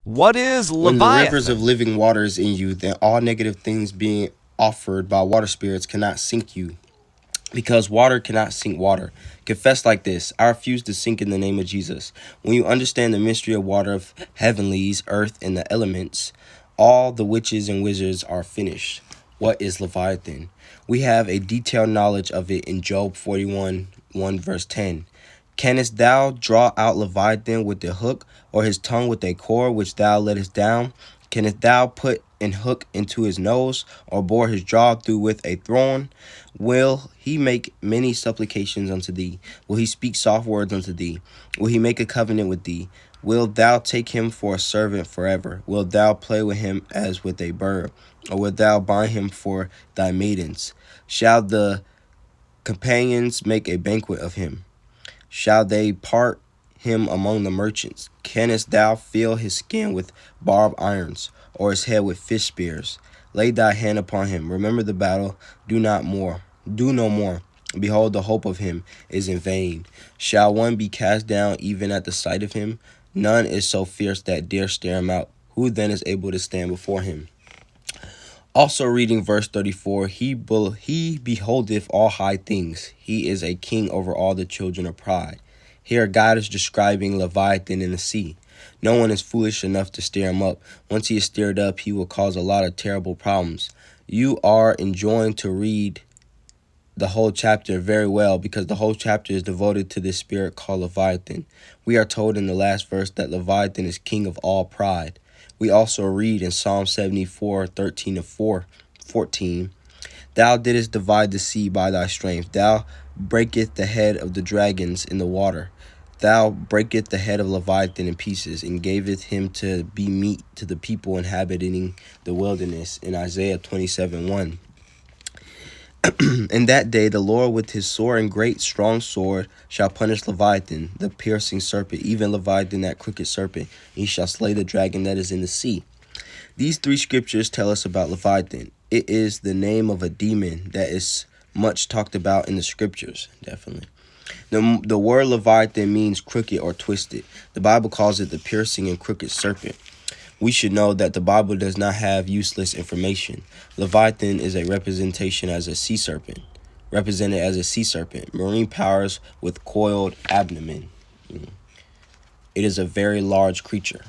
What is When the rivers of Leviathan? living water is in you, then all negative things being offered by water spirits cannot sink you, because water cannot sink water. Confess like this: I refuse to sink in the name of Jesus. When you understand the mystery of water, of heavenlies, earth, and the elements, all the witches and wizards are finished. What is Leviathan? We have a detailed knowledge of it in Job 41, 1 verse 10. Canst thou draw out Leviathan with a hook, or his tongue with a cord which thou lettest down? Canst thou put an hook into his nose, or bore his jaw through with a thorn? Will he make many supplications unto thee? Will he speak soft words unto thee? Will he make a covenant with thee? Wilt thou take him for a servant forever? Wilt thou play with him as with a bird? Or wilt thou bind him for thy maidens? Shall the companions make a banquet of him? Shall they part him among the merchants? Canst thou fill his skin with barbed irons, or his head with fish spears? Lay thy hand upon him. Remember the battle. Do no more. Behold, the hope of him is in vain. Shall one be cast down even at the sight of him? None is so fierce that dare stare him out. Who then is able to stand before him? Also reading verse 34, he beholdeth all high things. He is a king over all the children of pride. Here God is describing Leviathan in the sea. No one is foolish enough to stir him up. Once he is stirred up, he will cause a lot of terrible problems. You are enjoying to read the whole chapter very well, because the whole chapter is devoted to this spirit called Leviathan. We are told in the last verse that Leviathan is king of all pride. We also read in Psalm 74, 13 to 14, Thou didst divide the sea by thy strength. Thou breakest the head of the dragons in the water. Thou breakest the head of Leviathan in pieces, and gavest him to be meat to the people inhabiting the wilderness, in Isaiah 27, 1. In that day the Lord with his sore and great strong sword shall punish Leviathan, the piercing serpent, even Leviathan, that crooked serpent. He shall slay the dragon that is in the sea. These three scriptures tell us about Leviathan. It is the name of a demon that is much talked about in the scriptures, definitely. The word Leviathan means crooked or twisted. The Bible calls it the piercing and crooked serpent. We should know that the Bible does not have useless information. Leviathan is a representation as a sea serpent, represented as a sea serpent, marine powers with coiled abdomen. It is a very large creature.